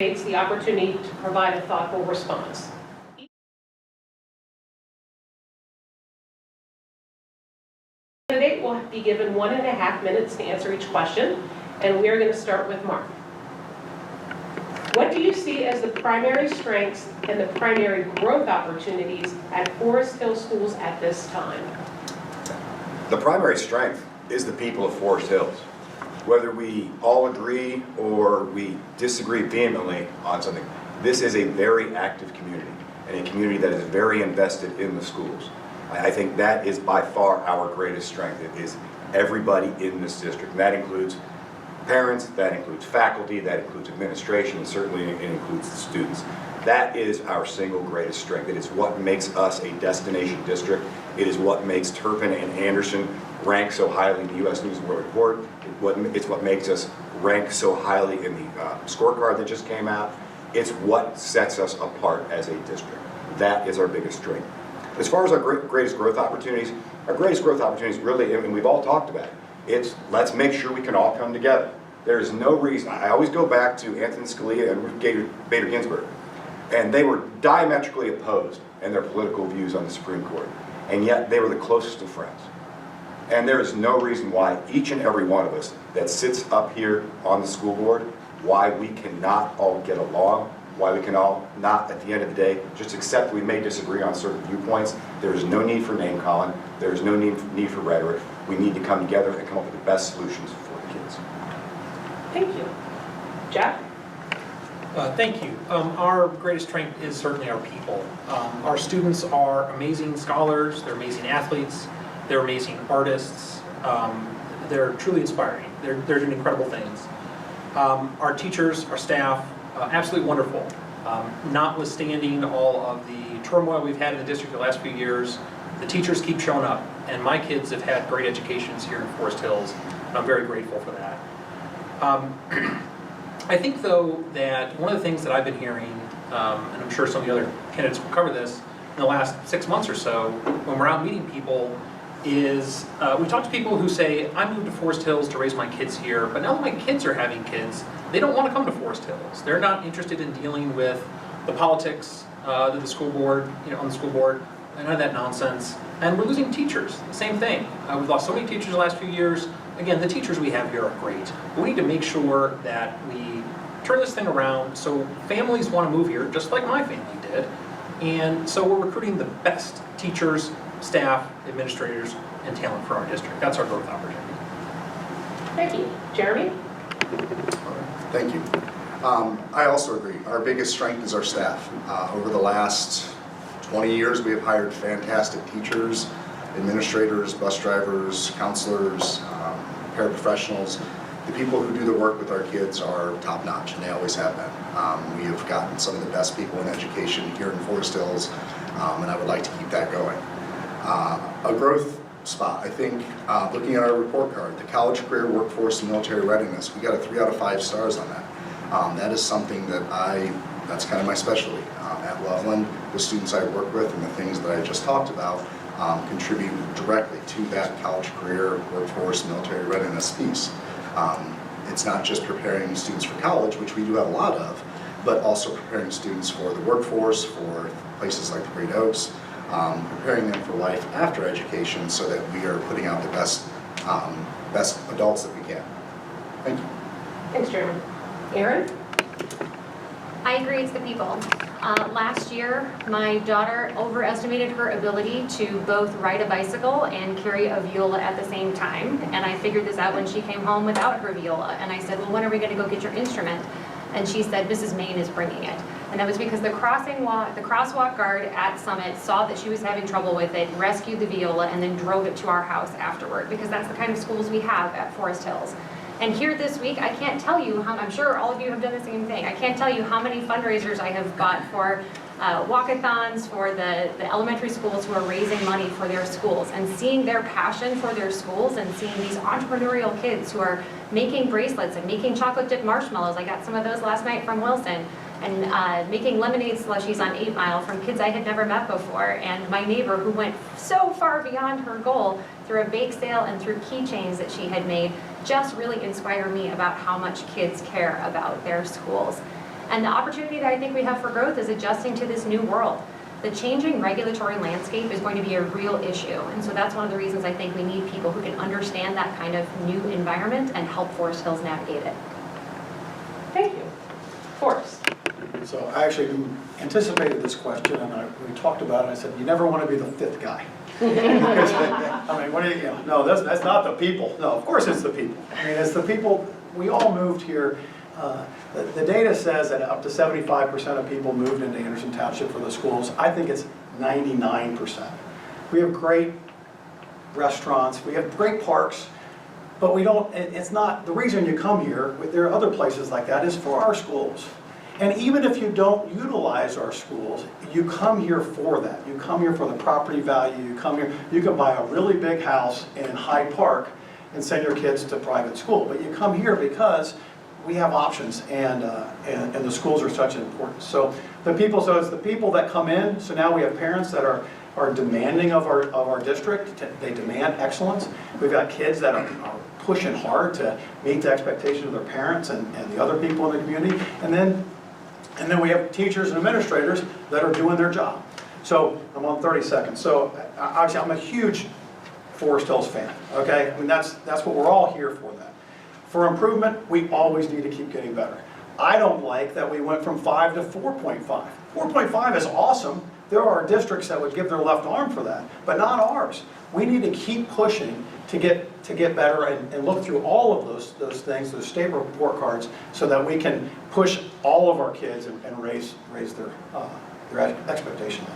The opportunity to provide a thoughtful response. The candidate will be given 1.5 minutes to answer each question, and we are going to start with Mark. What do you see as the primary strengths and the primary growth opportunities at Forest Hill Schools at this time? The primary strength is the people of Forest Hills. Whether we all agree or we disagree vehemently on something, this is a very active community and a community that is very invested in the schools. I think that is by far our greatest strength. It is everybody in this district. And that includes parents, that includes faculty, that includes administration, and certainly it includes the students. That is our single greatest strength. It is what makes us a destination district. It is what makes Turpin and Anderson rank so highly in the U.S. News and World Report. It's what makes us rank so highly in the scorecard that just came out. It's what sets us apart as a district. That is our biggest strength. As far as our greatest growth opportunities really, and we've all talked about it, it's let's make sure we can all come together. There is no reason, I always go back to Anthony Scalia and Ruth Bader Ginsburg, and they were diametrically opposed in their political views on the Supreme Court, and yet they were the closest of friends. And there is no reason why each and every one of us that sits up here on the school board, why we cannot all get along, why we can all not, at the end of the day, just accept we may disagree on certain viewpoints. There is no need for name-calling. There is no need for rhetoric. We need to come together and come up with the best solutions for the kids. Thank you. Jack? Thank you. Our greatest strength is certainly our people. Our students are amazing scholars, they're amazing athletes, they're amazing artists, they're truly inspiring. They're doing incredible things. Our teachers, our staff, absolutely wonderful. Notwithstanding all of the turmoil we've had in the district the last few years, the teachers keep showing up, and my kids have had great educations here in Forest Hills, and I'm very grateful for that. I think, though, that one of the things that I've been hearing, and I'm sure some of the other candidates will cover this, in the last 6 months or so, when we're out meeting people, is we talk to people who say, I moved to Forest Hills to raise my kids here, but now that my kids are having kids, they don't want to come to Forest Hills. They're not interested in dealing with the politics that the school board, on the school board, and none of that nonsense. And we're losing teachers, the same thing. We've lost so many teachers the last few years. Again, the teachers we have here are great, but we need to make sure that we turn this thing around so families want to move here, just like my family did. And so we're recruiting the best teachers, staff, administrators, and talent for our district. That's our growth opportunity. Thank you. Jeremy? Thank you. I also agree. Our biggest strength is our staff. Over the last 20 years, we have hired fantastic teachers, administrators, bus drivers, counselors, paraprofessionals. The people who do the work with our kids are top-notch, and they always have been. We have gotten some of the best people in education here in Forest Hills, and I would like to keep that going. A growth spot, I think, looking at our report card, the college, career, workforce, and military readiness, we got a 3 out of 5 stars on that. That is something that that's kind of my specialty. At Loveland, the students I work with and the things that I just talked about contribute directly to that college, career, workforce, military readiness piece. It's not just preparing students for college, which we do have a lot of, but also preparing students for the workforce, for places like the Great Oaks, preparing them for life after education so that we are putting out the best adults that we can. Thank you. Thanks, Jeremy. Erin? I agree, it's the people. Last year, my daughter overestimated her ability to both ride a bicycle and carry a viola at the same time. And I figured this out when she came home without her viola. And I said, well, when are we going to go get your instrument? And she said, Mrs. Main is bringing it. And that was because the crosswalk guard at Summit saw that she was having trouble with it, rescued the viola, and then drove it to our house afterward, because that's the kind of schools we have at Forest Hills. And here this week, I can't tell you how, I'm sure all of you have done the same thing. I can't tell you how many fundraisers I have got for walkathons for the elementary schools who are raising money for their schools, and seeing their passion for their schools and seeing these entrepreneurial kids who are making bracelets and making chocolate dipped marshmallows. I got some of those last night from Wilson. And making lemonade slushies on 8 Mile from kids I had never met before. And my neighbor who went so far beyond her goal through a bake sale and through keychains that she had made just really inspired me about how much kids care about their schools. And the opportunity that I think we have for growth is adjusting to this new world. The changing regulatory landscape is going to be a real issue. And so that's one of the reasons I think we need people who can understand that kind of new environment and help Forest Hills navigate it. Thank you. Forrest. So I actually anticipated this question, and we talked about it. I said, you never want to be the fifth guy. I mean, what do you know? No, that's not the people. No, of course it's the people. I mean, it's the people. We all moved here. The data says that up to 75% of people moved into Anderson Township for the schools. I think it's 99%. We have great restaurants. We have great parks. But we don't, it's not, the reason you come here, there are other places like that, is for our schools. And even if you don't utilize our schools, you come here for that. You come here for the property value. You come here, you can buy a really big house in Hyde Park and send your kids to private school. But you come here because we have options, and the schools are such important. So it's the people that come in. So now we have parents that are demanding of our district. They demand excellence. We've got kids that are pushing hard to meet the expectations of their parents and the other people in the community. And then we have teachers and administrators that are doing their job. So I'm on 30 seconds. So obviously I'm a huge Forest Hills fan, okay? I mean, that's what we're all here for that. For improvement, we always need to keep getting better. I don't like that we went from 5 to 4.5. 4.5 is awesome. There are districts that would give their left arm for that, but not ours. We need to keep pushing to get better and look through all of those things, those state report cards, so that we can push all of our kids and raise their expectation.